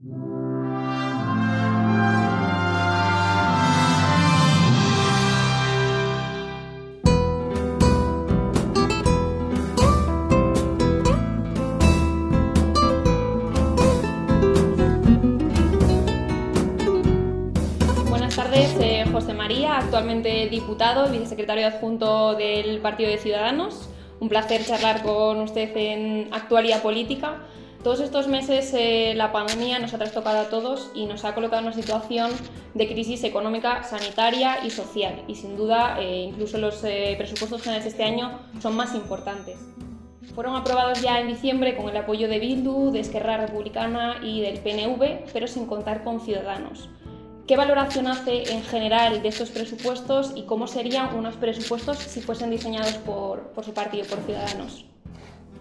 Buenas tardes, José María, actualmente diputado y vicesecretario adjunto del Partido de Ciudadanos. Un placer charlar con usted en actualidad política. Todos estos meses la pandemia nos ha trastocado a todos y nos ha colocado en una situación de crisis económica, sanitaria y social. Y sin duda, incluso los presupuestos generales de este año son más importantes. Fueron aprobados ya en diciembre con el apoyo de Bildu, de Esquerra Republicana y del PNV, pero sin contar con Ciudadanos. ¿Qué valoración hace en general de estos presupuestos y cómo serían unos presupuestos si fuesen diseñados por su partido, por Ciudadanos?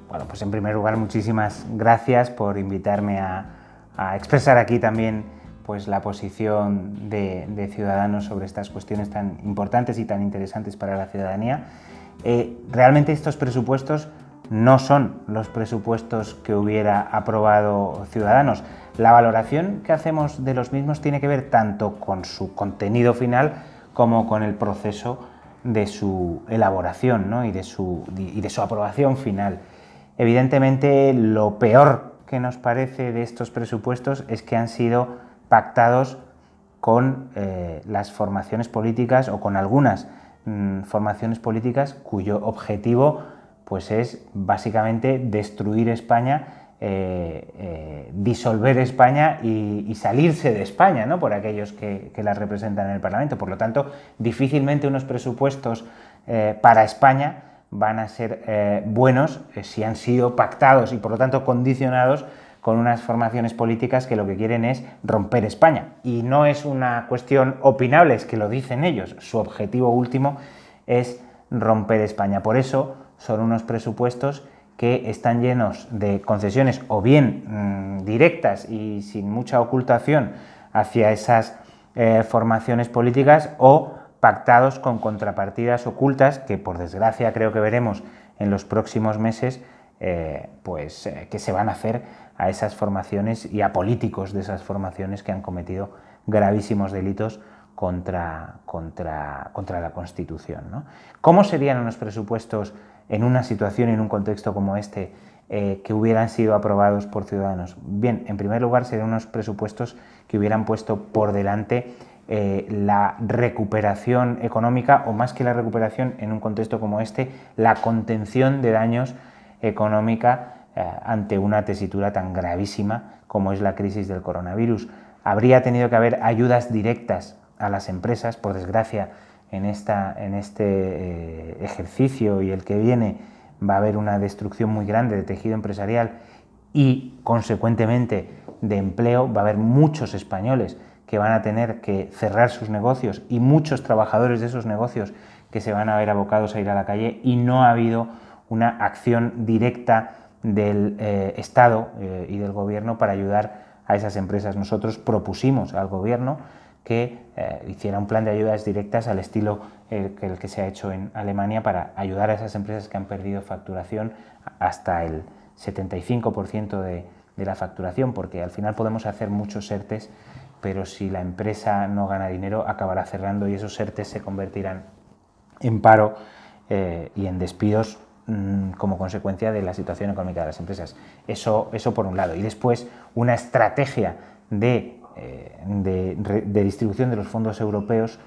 Bueno, pues en primer lugar, muchísimas gracias por invitarme a expresar aquí también pues, la posición de Ciudadanos sobre estas cuestiones tan importantes y tan interesantes para la ciudadanía. Realmente estos presupuestos no son los presupuestos que hubiera aprobado Ciudadanos. La valoración que hacemos de los mismos tiene que ver tanto con su contenido final como con el proceso de su elaboración, ¿no? y de su aprobación final. Evidentemente, lo peor que nos parece de estos presupuestos es que han sido pactados con las formaciones políticas o con algunas formaciones políticas cuyo objetivo pues es básicamente destruir España, disolver España y salirse de España, ¿no? Por aquellos que la representan en el Parlamento. Por lo tanto, difícilmente unos presupuestos para España van a ser buenos si han sido pactados y por lo tanto condicionados con unas formaciones políticas que lo que quieren es romper España. Y no es una cuestión opinable, es que lo dicen ellos. Su objetivo último es romper España. Por eso son unos presupuestos que están llenos de concesiones o bien directas y sin mucha ocultación hacia esas formaciones políticas o pactados con contrapartidas ocultas que por desgracia creo que veremos en los próximos meses que se van a hacer a esas formaciones y a políticos de esas formaciones que han cometido gravísimos delitos contra la Constitución, ¿no? ¿Cómo serían unos presupuestos en una situación y en un contexto como este que hubieran sido aprobados por Ciudadanos? Bien, en primer lugar serían unos presupuestos que hubieran puesto por delante la recuperación económica o más que la recuperación en un contexto como este, la contención de daños económica ante una tesitura tan gravísima como es la crisis del coronavirus. Habría tenido que haber ayudas directas a las empresas, por desgracia en este ejercicio y el que viene va a haber una destrucción muy grande de tejido empresarial y consecuentemente de empleo. Va a haber muchos españoles que van a tener que cerrar sus negocios y muchos trabajadores de esos negocios que se van a ver abocados a ir a la calle y no ha habido una acción directa del Estado y del Gobierno para ayudar a esas empresas. Nosotros propusimos al Gobierno que hiciera un plan de ayudas directas al estilo el que se ha hecho en Alemania para ayudar a esas empresas que han perdido facturación hasta el 75% de la facturación, porque al final podemos hacer muchos ERTEs, pero si la empresa no gana dinero acabará cerrando y esos ERTEs se convertirán en paro y en despidos como consecuencia de la situación económica de las empresas. Eso por un lado. Y después una estrategia de distribución de los fondos europeos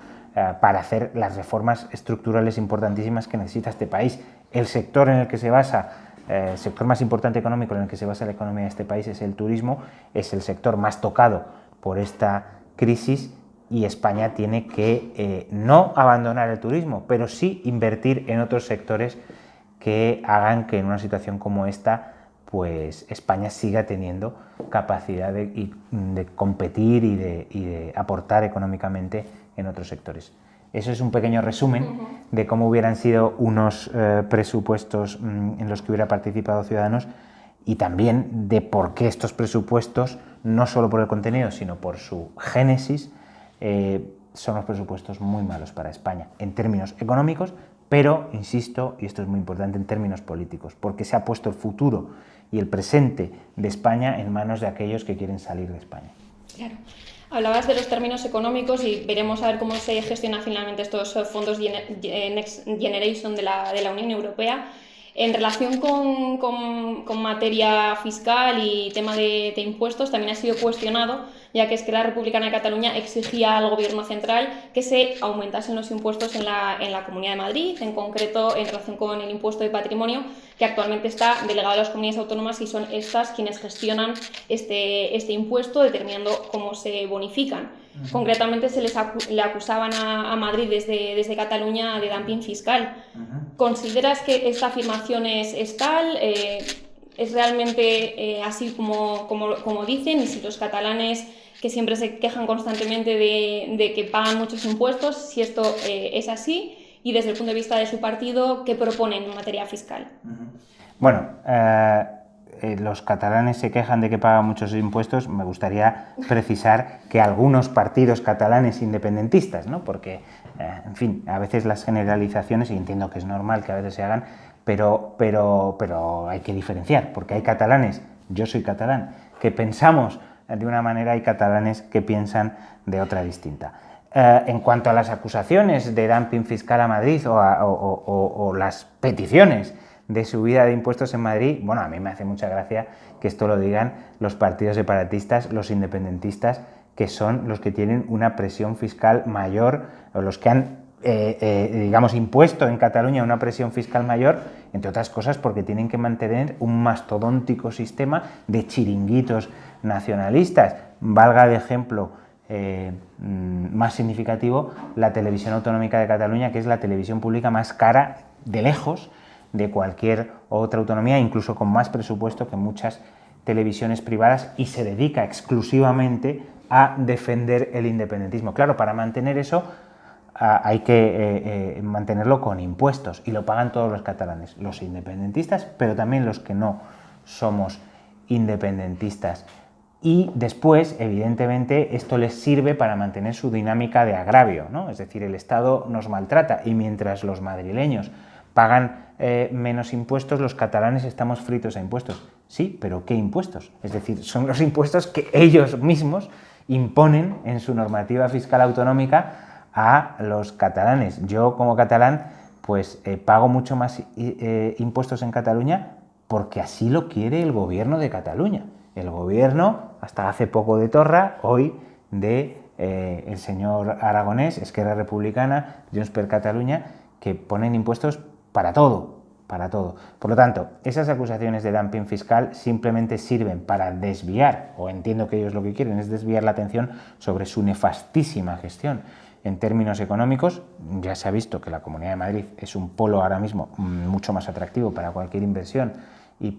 para hacer las reformas estructurales importantísimas que necesita este país. El sector en el que se basa, el sector más importante económico en el que se basa la economía de este país es el turismo, es el sector más tocado por esta crisis y España tiene que no abandonar el turismo, pero sí invertir en otros sectores que hagan que en una situación como esta pues España siga teniendo capacidad de competir y de aportar económicamente en otros sectores. Eso es un pequeño resumen de cómo hubieran sido unos presupuestos en los que hubiera participado Ciudadanos y también de por qué estos presupuestos, no solo por el contenido, sino por su génesis, son unos presupuestos muy malos para España en términos económicos, pero, insisto, y esto es muy importante, en términos políticos, porque se ha puesto el futuro y el presente de España en manos de aquellos que quieren salir de España. Claro. Hablabas de los términos económicos y veremos a ver cómo se gestiona finalmente estos fondos Next Generation de la Unión Europea. En relación con materia fiscal y tema de impuestos, también ha sido cuestionado, ya que Esquerra Republicana de Cataluña exigía al Gobierno central que se aumentasen los impuestos en la Comunidad de Madrid, en concreto en relación con el impuesto de patrimonio, que actualmente está delegado a las comunidades autónomas y son estas quienes gestionan este impuesto, determinando cómo se bonifican. Concretamente le acusaban a Madrid desde Cataluña de dumping fiscal. ¿Consideras que esta afirmación es tal? ¿Es realmente así como dicen? Y si los catalanes, que siempre se quejan constantemente de que pagan muchos impuestos, si esto es así, y desde el punto de vista de su partido, ¿qué proponen en materia fiscal? Bueno, los catalanes se quejan de que pagan muchos impuestos. Me gustaría precisar que algunos partidos catalanes independentistas, ¿no? Porque, en fin, a veces las generalizaciones, y entiendo que es normal que a veces se hagan, pero hay que diferenciar, porque hay catalanes, yo soy catalán, que pensamos de una manera, hay catalanes que piensan de otra distinta. En cuanto a las acusaciones de dumping fiscal a Madrid o las peticiones de subida de impuestos en Madrid, bueno, a mí me hace mucha gracia que esto lo digan los partidos separatistas, los independentistas, que son los que tienen una presión fiscal mayor, o los que han, digamos, impuesto en Cataluña una presión fiscal mayor, entre otras cosas porque tienen que mantener un mastodóntico sistema de chiringuitos nacionalistas. Valga de ejemplo más significativo la Televisión Autonómica de Cataluña, que es la televisión pública más cara de lejos de cualquier otra autonomía, incluso con más presupuesto que muchas televisiones privadas, y se dedica exclusivamente a defender el independentismo. Claro, para mantener eso hay que mantenerlo con impuestos, y lo pagan todos los catalanes, los independentistas, pero también los que no somos independentistas. Y después, evidentemente, esto les sirve para mantener su dinámica de agravio, ¿no? Es decir, el Estado nos maltrata, y mientras los madrileños pagan menos impuestos, los catalanes estamos fritos a impuestos. Sí, pero ¿qué impuestos? Es decir, son los impuestos que ellos mismos imponen en su normativa fiscal autonómica a los catalanes. Yo, como catalán, pues pago mucho más impuestos en Cataluña porque así lo quiere el gobierno de Cataluña. El gobierno, hasta hace poco de Torra, hoy de el señor Aragonès, Esquerra Republicana, Junts per Catalunya, que ponen impuestos para todo, para todo. Por lo tanto, esas acusaciones de dumping fiscal simplemente sirven para desviar, o entiendo que ellos lo que quieren es desviar la atención sobre su nefastísima gestión. En términos económicos, ya se ha visto que la Comunidad de Madrid es un polo ahora mismo mucho más atractivo para cualquier inversión y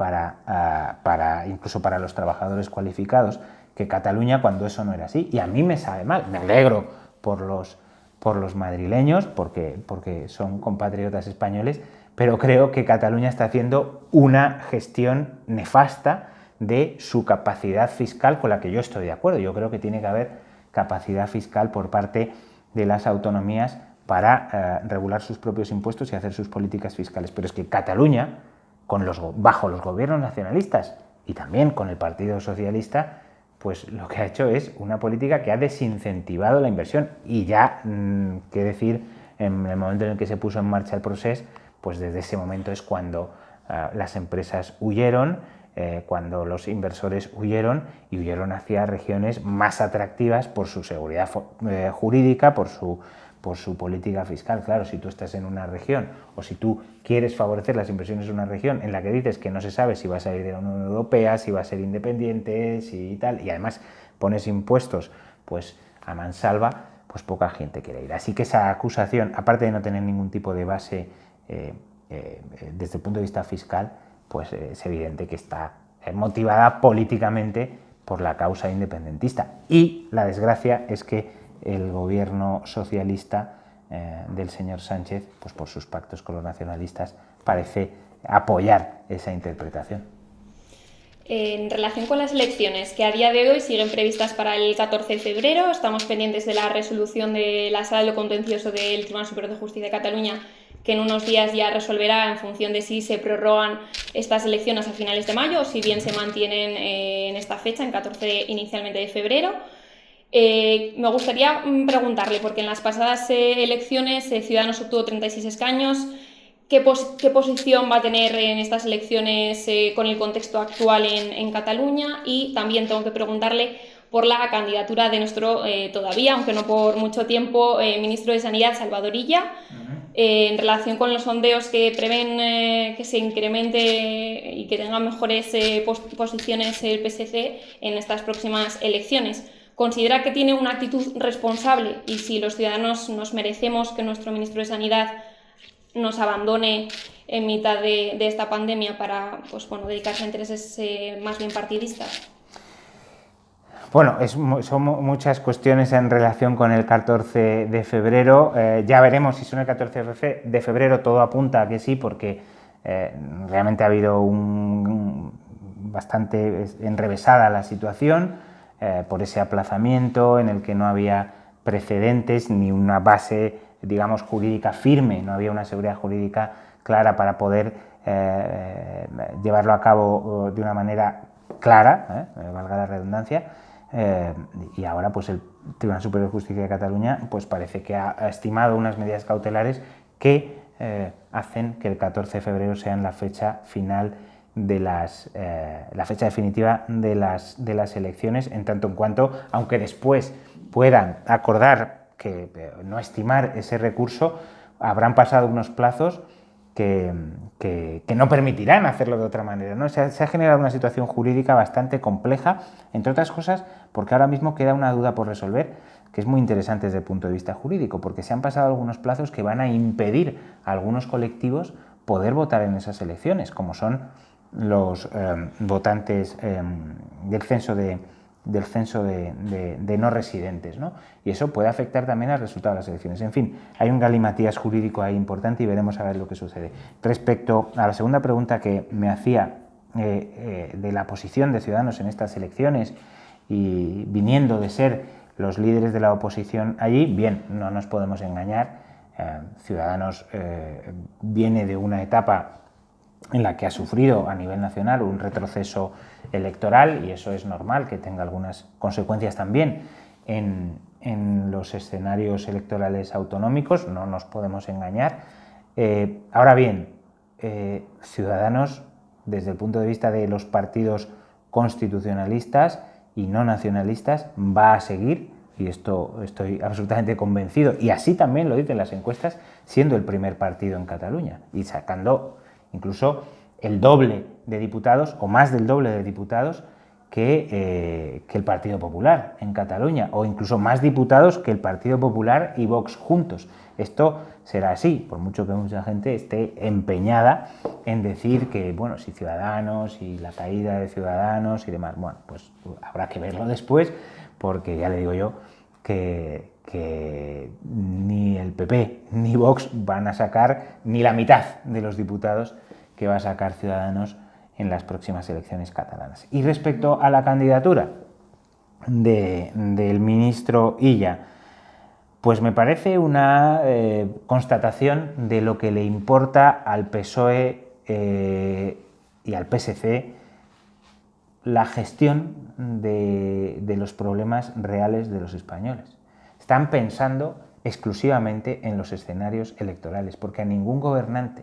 incluso para los trabajadores cualificados que Cataluña, cuando eso no era así. Y a mí me sabe mal, me alegro por los madrileños, porque son compatriotas españoles, pero creo que Cataluña está haciendo una gestión nefasta de su capacidad fiscal, con la que yo estoy de acuerdo. Yo creo que tiene que haber capacidad fiscal por parte de las autonomías para regular sus propios impuestos y hacer sus políticas fiscales. Pero es que Cataluña, bajo los gobiernos nacionalistas y también con el Partido Socialista, pues lo que ha hecho es una política que ha desincentivado la inversión. Y ya, qué decir, en el momento en el que se puso en marcha el Procés, pues desde ese momento es cuando las empresas huyeron, cuando los inversores huyeron, y huyeron hacia regiones más atractivas por su seguridad jurídica, por su política fiscal. Claro, si tú estás en una región, o si tú quieres favorecer las inversiones en una región en la que dices que no se sabe si va a salir de la Unión Europea, si va a ser independiente, si tal, y además pones impuestos pues a mansalva, pues poca gente quiere ir. Así que esa acusación, aparte de no tener ningún tipo de base desde el punto de vista fiscal, pues es evidente que está motivada políticamente por la causa independentista. Y la desgracia es que el gobierno socialista del señor Sánchez, pues por sus pactos con los nacionalistas, parece apoyar esa interpretación. En relación con las elecciones, que a día de hoy siguen previstas para el 14 de febrero, estamos pendientes de la resolución de la Sala de lo Contencioso del Tribunal Superior de Justicia de Cataluña, que en unos días ya resolverá en función de si se prorrogan estas elecciones a finales de mayo o si bien se mantienen en esta fecha, en 14 inicialmente de febrero. Me gustaría preguntarle, porque en las pasadas elecciones Ciudadanos obtuvo 36 escaños, ¿qué posición va a tener en estas elecciones con el contexto actual en Cataluña? Y también tengo que preguntarle por la candidatura de nuestro, todavía, aunque no por mucho tiempo, ministro de Sanidad, Salvador Illa, en relación con los sondeos que prevén que se incremente y que tenga mejores posiciones el PSC en estas próximas elecciones. ¿Considera que tiene una actitud responsable y si los ciudadanos nos merecemos que nuestro ministro de Sanidad nos abandone en mitad de esta pandemia para dedicarse a intereses más bien partidistas? Bueno, son muchas cuestiones en relación con el 14 de febrero. Ya veremos si son el 14 de febrero, todo apunta a que sí, porque realmente ha habido bastante enrevesada la situación por ese aplazamiento en el que no había precedentes ni una base, digamos, jurídica firme, no había una seguridad jurídica clara para poder llevarlo a cabo de una manera clara, valga la redundancia. Y ahora pues el Tribunal Superior de Justicia de Cataluña pues parece que ha estimado unas medidas cautelares que hacen que el 14 de febrero sea la fecha final de la fecha definitiva de las elecciones, en tanto en cuanto, aunque después puedan acordar que no estimar ese recurso, habrán pasado unos plazos que no permitirán hacerlo de otra manera, ¿no? Se ha generado una situación jurídica bastante compleja, entre otras cosas porque ahora mismo queda una duda por resolver que es muy interesante desde el punto de vista jurídico, porque se han pasado algunos plazos que van a impedir a algunos colectivos poder votar en esas elecciones, como son los votantes del censo de no residentes, ¿no? Y eso puede afectar también al resultado de las elecciones. En fin, hay un galimatías jurídico ahí importante y veremos a ver lo que sucede. Respecto a la segunda pregunta que me hacía de la posición de Ciudadanos en estas elecciones y viniendo de ser los líderes de la oposición allí, bien, no nos podemos engañar, Ciudadanos viene de una etapa en la que ha sufrido a nivel nacional un retroceso electoral y eso es normal que tenga algunas consecuencias también en los escenarios electorales autonómicos, no nos podemos engañar. Ahora bien, Ciudadanos, desde el punto de vista de los partidos constitucionalistas y no nacionalistas, va a seguir, y esto estoy absolutamente convencido, y así también lo dicen las encuestas, siendo el primer partido en Cataluña y sacando incluso el doble de diputados o más del doble de diputados que el Partido Popular en Cataluña, o incluso más diputados que el Partido Popular y Vox juntos. Esto será así, por mucho que mucha gente esté empeñada en decir que, bueno, si Ciudadanos y la caída de Ciudadanos y demás, bueno, pues habrá que verlo después, porque ya le digo yo que ni el PP ni Vox van a sacar ni la mitad de los diputados que va a sacar Ciudadanos en las próximas elecciones catalanas. Y respecto a la candidatura del ministro Illa, pues me parece una constatación de lo que le importa al PSOE y al PSC la gestión de los problemas reales de los españoles. Están pensando exclusivamente en los escenarios electorales, porque a ningún gobernante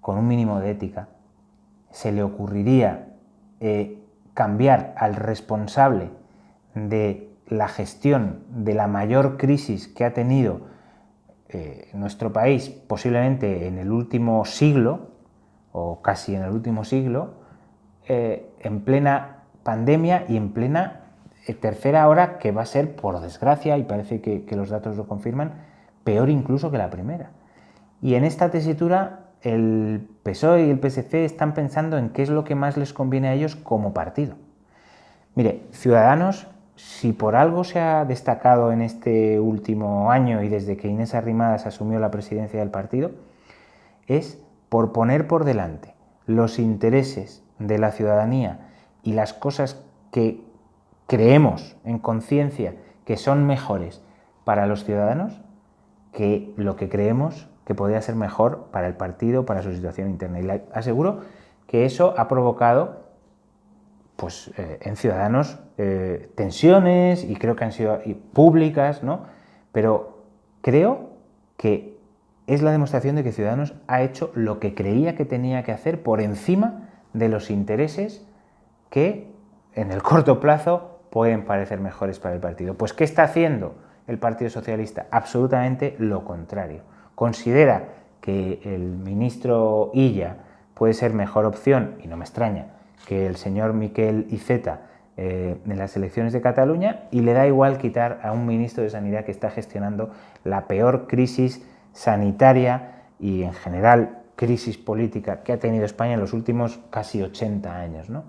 con un mínimo de ética se le ocurriría cambiar al responsable de la gestión de la mayor crisis que ha tenido nuestro país, posiblemente en el último siglo, o casi en el último siglo, en plena pandemia y en plena tercera ola que va a ser, por desgracia, y parece que los datos lo confirman, peor incluso que la primera. Y en esta tesitura el PSOE y el PSC están pensando en qué es lo que más les conviene a ellos como partido. Mire, Ciudadanos, si por algo se ha destacado en este último año y desde que Inés Arrimadas asumió la presidencia del partido, es por poner por delante los intereses de la ciudadanía y las cosas que creemos en conciencia que son mejores para los ciudadanos que lo que creemos que podía ser mejor para el partido, para su situación interna. Y le aseguro que eso ha provocado pues, en Ciudadanos tensiones, y creo que han sido públicas, ¿no? Pero creo que es la demostración de que Ciudadanos ha hecho lo que creía que tenía que hacer por encima de los intereses que en el corto plazo pueden parecer mejores para el partido. Pues ¿qué está haciendo el Partido Socialista? Absolutamente lo contrario. Considera que el ministro Illa puede ser mejor opción, y no me extraña, que el señor Miquel Iceta en las elecciones de Cataluña, y le da igual quitar a un ministro de Sanidad que está gestionando la peor crisis sanitaria y en general crisis política que ha tenido España en los últimos casi 80 años, ¿no?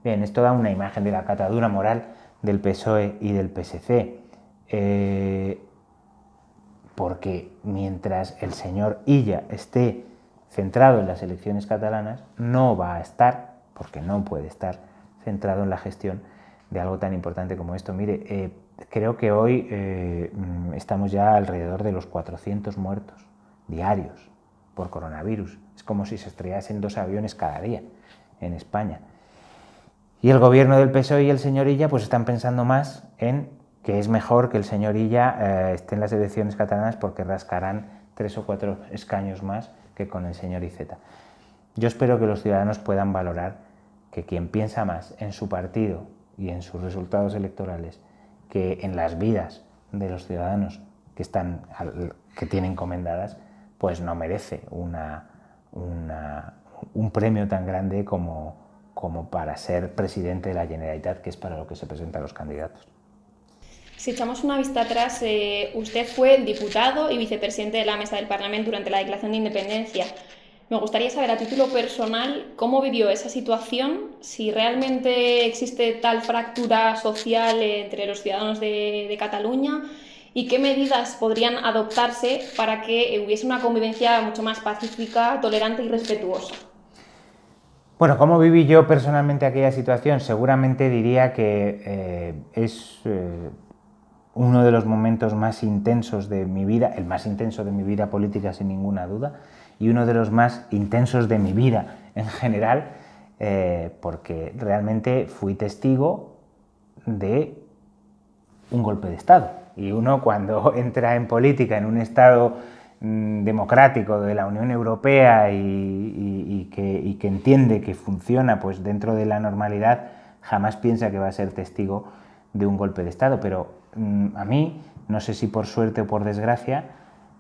Bien, esto da una imagen de la catadura moral del PSOE y del PSC, porque mientras el señor Illa esté centrado en las elecciones catalanas, no va a estar, porque no puede estar, centrado en la gestión de algo tan importante como esto. Mire, creo que hoy estamos ya alrededor de los 400 muertos diarios por coronavirus. Es como si se estrellasen 2 aviones cada día en España. Y el gobierno del PSOE y el señor Illa pues están pensando más en que es mejor que el señor Illa esté en las elecciones catalanas porque rascarán 3 o 4 escaños más que con el señor Iceta. Yo espero que los ciudadanos puedan valorar que quien piensa más en su partido y en sus resultados electorales que en las vidas de los ciudadanos que tienen encomendadas, pues no merece un premio tan grande como para ser presidente de la Generalitat, que es para lo que se presentan los candidatos. Si echamos una vista atrás, usted fue diputado y vicepresidente de la Mesa del Parlamento durante la Declaración de Independencia. Me gustaría saber a título personal cómo vivió esa situación, si realmente existe tal fractura social entre los ciudadanos de Cataluña y qué medidas podrían adoptarse para que hubiese una convivencia mucho más pacífica, tolerante y respetuosa. Bueno, ¿cómo viví yo personalmente aquella situación? Seguramente diría que es uno de los momentos más intensos de mi vida, el más intenso de mi vida política sin ninguna duda, y uno de los más intensos de mi vida en general, porque realmente fui testigo de un golpe de Estado. Y uno cuando entra en política en un Estado democrático de la Unión Europea y que entiende que funciona pues dentro de la normalidad, jamás piensa que va a ser testigo de un golpe de Estado. Pero a mí, no sé si por suerte o por desgracia,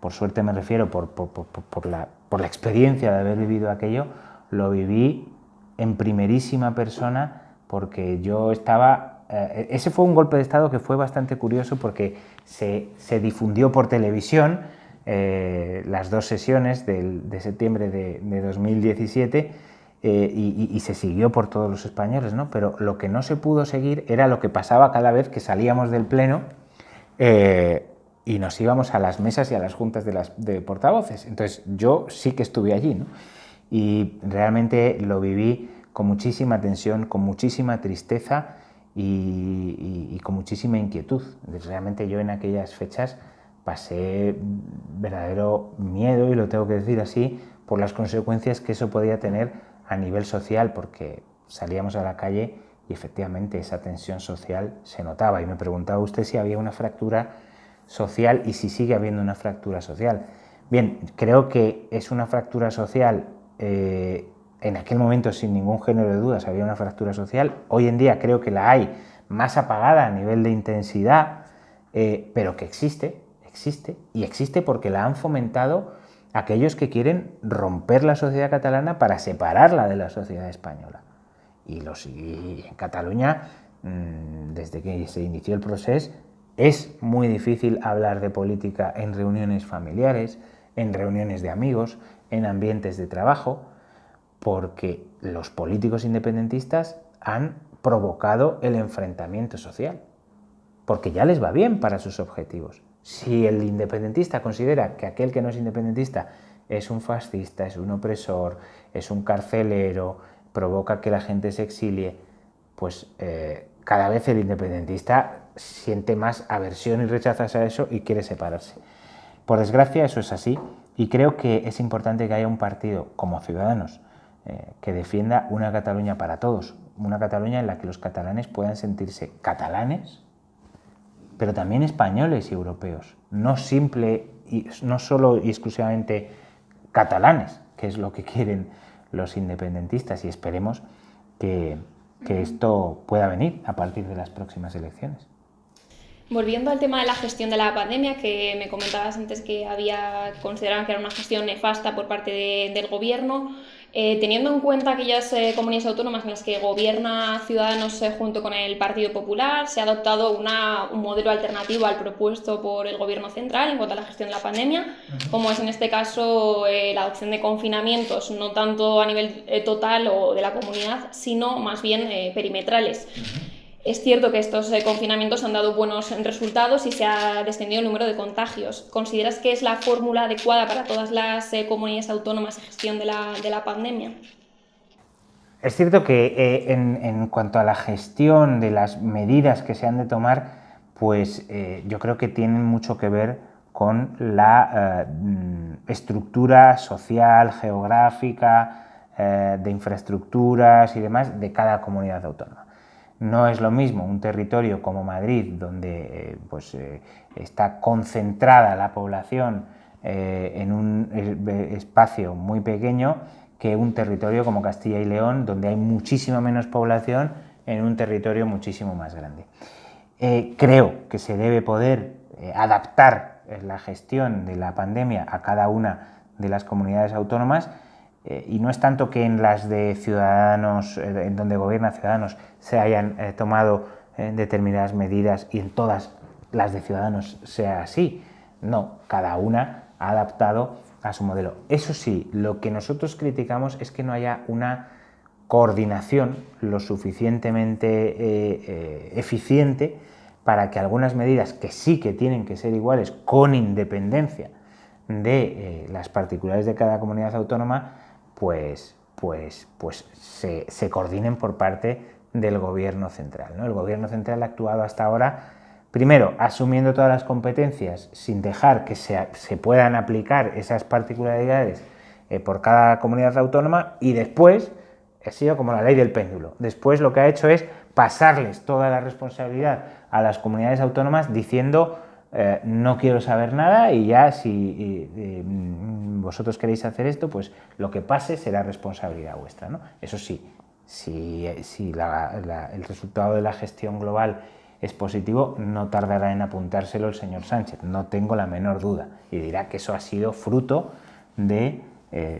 por suerte me refiero por la experiencia de haber vivido aquello, lo viví en primerísima persona porque yo estaba... ese fue un golpe de Estado que fue bastante curioso porque se difundió por televisión las 2 sesiones de septiembre de 2017 y se siguió por todos los españoles, ¿no? Pero lo que no se pudo seguir era lo que pasaba cada vez que salíamos del pleno y nos íbamos a las mesas y a las juntas de portavoces. Entonces yo sí que estuve allí, ¿no? Y realmente lo viví con muchísima tensión, con muchísima tristeza y con muchísima inquietud. Realmente yo en aquellas fechas pasé verdadero miedo, y lo tengo que decir así, por las consecuencias que eso podía tener a nivel social, porque salíamos a la calle y efectivamente esa tensión social se notaba. Y me preguntaba usted si había una fractura social y si sigue habiendo una fractura social. Bien, creo que es una fractura social, en aquel momento sin ningún género de dudas había una fractura social, hoy en día creo que la hay más apagada a nivel de intensidad, pero que existe y existe porque la han fomentado aquellos que quieren romper la sociedad catalana para separarla de la sociedad española. Y en Cataluña, desde que se inició el proceso, es muy difícil hablar de política en reuniones familiares, en reuniones de amigos, en ambientes de trabajo, porque los políticos independentistas han provocado el enfrentamiento social, porque ya les va bien para sus objetivos. Si el independentista considera que aquel que no es independentista es un fascista, es un opresor, es un carcelero, provoca que la gente se exilie, pues cada vez el independentista siente más aversión y rechazo a eso y quiere separarse. Por desgracia eso es así Y creo que es importante que haya un partido como Ciudadanos que defienda una Cataluña para todos, una Cataluña en la que los catalanes puedan sentirse catalanes, pero también españoles y europeos, no solo y exclusivamente catalanes, que es lo que quieren los independentistas, y esperemos que esto pueda venir a partir de las próximas elecciones. Volviendo al tema de la gestión de la pandemia, que me comentabas antes que consideraban que era una gestión nefasta por parte del gobierno, teniendo en cuenta aquellas comunidades autónomas en las que gobierna Ciudadanos junto con el Partido Popular, se ha adoptado un modelo alternativo al propuesto por el gobierno central en cuanto a la gestión de la pandemia, como es en este caso la adopción de confinamientos, no tanto a nivel total o de la comunidad, sino más bien perimetrales. Es cierto que estos confinamientos han dado buenos resultados y se ha descendido el número de contagios. ¿Consideras que es la fórmula adecuada para todas las comunidades autónomas de gestión de la pandemia? Es cierto que en cuanto a la gestión de las medidas que se han de tomar, pues yo creo que tienen mucho que ver con la estructura social, geográfica, de infraestructuras y demás de cada comunidad autónoma. No es lo mismo un territorio como Madrid, donde está concentrada la población en un espacio muy pequeño, que un territorio como Castilla y León, donde hay muchísima menos población en un territorio muchísimo más grande. Creo que se debe poder adaptar la gestión de la pandemia a cada una de las comunidades autónomas, y no es tanto que en las de Ciudadanos, en donde gobierna Ciudadanos, se hayan tomado determinadas medidas y en todas las de Ciudadanos sea así. No, cada una ha adaptado a su modelo. Eso sí, lo que nosotros criticamos es que no haya una coordinación lo suficientemente eficiente para que algunas medidas que sí que tienen que ser iguales con independencia de las particularidades de cada comunidad autónoma, pues se coordinen por parte del gobierno central, ¿no? El gobierno central ha actuado hasta ahora, primero, asumiendo todas las competencias sin dejar que se puedan aplicar esas particularidades por cada comunidad autónoma, y después ha sido como la ley del péndulo. Después lo que ha hecho es pasarles toda la responsabilidad a las comunidades autónomas diciendo no quiero saber nada, y ya si vosotros queréis hacer esto, pues lo que pase será responsabilidad vuestra, ¿no? Eso sí, si el resultado de la gestión global es positivo, no tardará en apuntárselo el señor Sánchez, no tengo la menor duda, y dirá que eso ha sido fruto de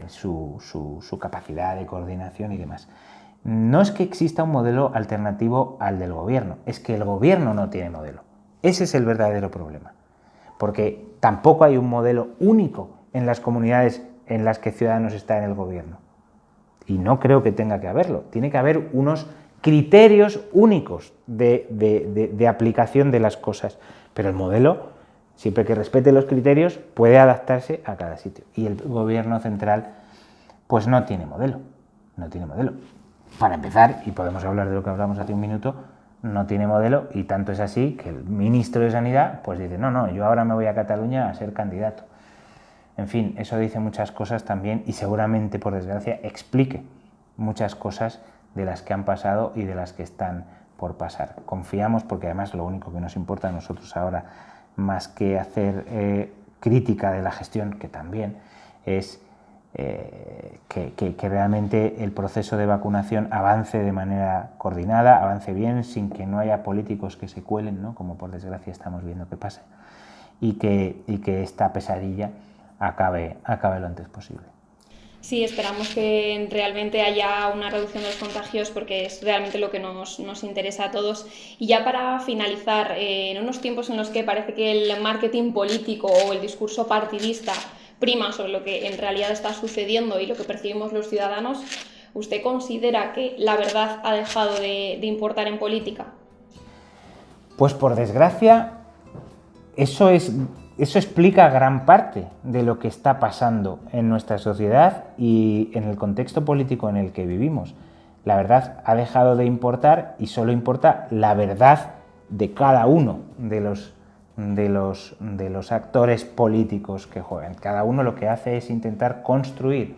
su capacidad de coordinación y demás. No es que exista un modelo alternativo al del gobierno, es que el gobierno no tiene modelo. Ese es el verdadero problema, porque tampoco hay un modelo único en las comunidades en las que Ciudadanos está en el gobierno. Y no creo que tenga que haberlo. Tiene que haber unos criterios únicos de aplicación de las cosas. Pero el modelo, siempre que respete los criterios, puede adaptarse a cada sitio. Y el gobierno central, pues no tiene modelo. No tiene modelo. Para empezar, y podemos hablar de lo que hablamos hace un minuto, no tiene modelo, y tanto es así que el ministro de Sanidad pues dice, no, yo ahora me voy a Cataluña a ser candidato. En fin, eso dice muchas cosas también, y seguramente, por desgracia, explique muchas cosas de las que han pasado y de las que están por pasar. Confiamos, porque además lo único que nos importa a nosotros ahora, más que hacer crítica de la gestión, que también, es que realmente el proceso de vacunación avance de manera coordinada, avance bien, sin que no haya políticos que se cuelen, ¿no? Como por desgracia estamos viendo que pasa, y que esta pesadilla acabe lo antes posible. Sí, esperamos que realmente haya una reducción de los contagios, porque es realmente lo que nos interesa a todos. Y ya para finalizar, en unos tiempos en los que parece que el marketing político o el discurso partidista prima sobre lo que en realidad está sucediendo y lo que percibimos los ciudadanos, ¿usted considera que la verdad ha dejado de importar en política? Pues por desgracia, eso explica gran parte de lo que está pasando en nuestra sociedad y en el contexto político en el que vivimos. La verdad ha dejado de importar, y solo importa la verdad de cada uno de de los actores políticos que juegan. Cada uno lo que hace es intentar construir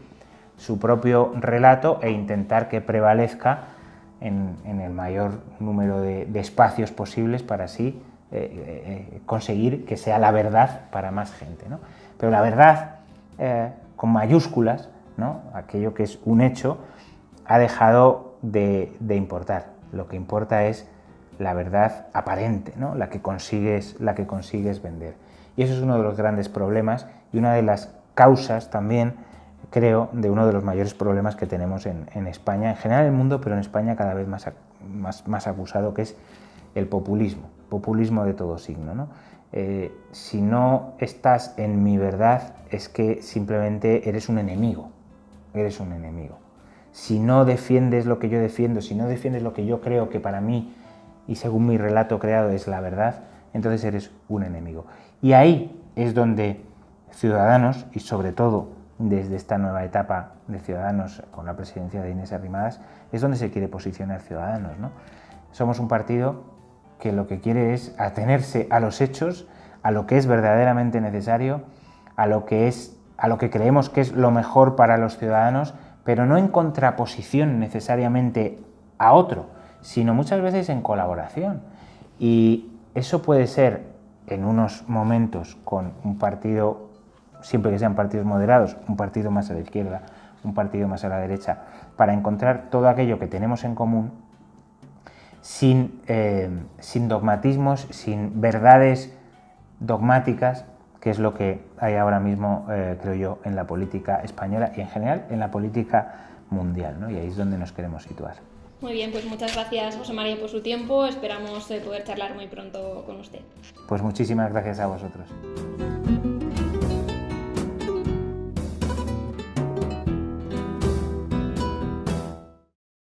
su propio relato e intentar que prevalezca en el mayor número de espacios posibles para así conseguir que sea la verdad para más gente, ¿no? Pero la verdad, con mayúsculas, ¿no? Aquello que es un hecho, ha dejado de importar. Lo que importa es la verdad aparente, ¿no? la que consigues vender. Y eso es uno de los grandes problemas y una de las causas también, creo, de uno de los mayores problemas que tenemos en España, en general en el mundo, pero en España cada vez más acusado, que es el populismo de todo signo, ¿no? Si no estás en mi verdad, es que simplemente eres un enemigo. Si no defiendes lo que yo defiendo, si no defiendes lo que yo creo que para mí y según mi relato creado es la verdad, entonces eres un enemigo. Y ahí es donde Ciudadanos, y sobre todo desde esta nueva etapa de Ciudadanos con la presidencia de Inés Arrimadas, es donde se quiere posicionar Ciudadanos, ¿no? Somos un partido que lo que quiere es atenerse a los hechos, a lo que es verdaderamente necesario, a lo que creemos que es lo mejor para los ciudadanos, pero no en contraposición necesariamente a otro, sino muchas veces en colaboración. Y eso puede ser en unos momentos con un partido, siempre que sean partidos moderados, un partido más a la izquierda, un partido más a la derecha, para encontrar todo aquello que tenemos en común, sin dogmatismos, sin verdades dogmáticas, que es lo que hay ahora mismo, creo yo, en la política española y en general en la política mundial, ¿no? Y ahí es donde nos queremos situar. Muy bien, pues muchas gracias, José María, por su tiempo. Esperamos poder charlar muy pronto con usted. Pues muchísimas gracias a vosotros.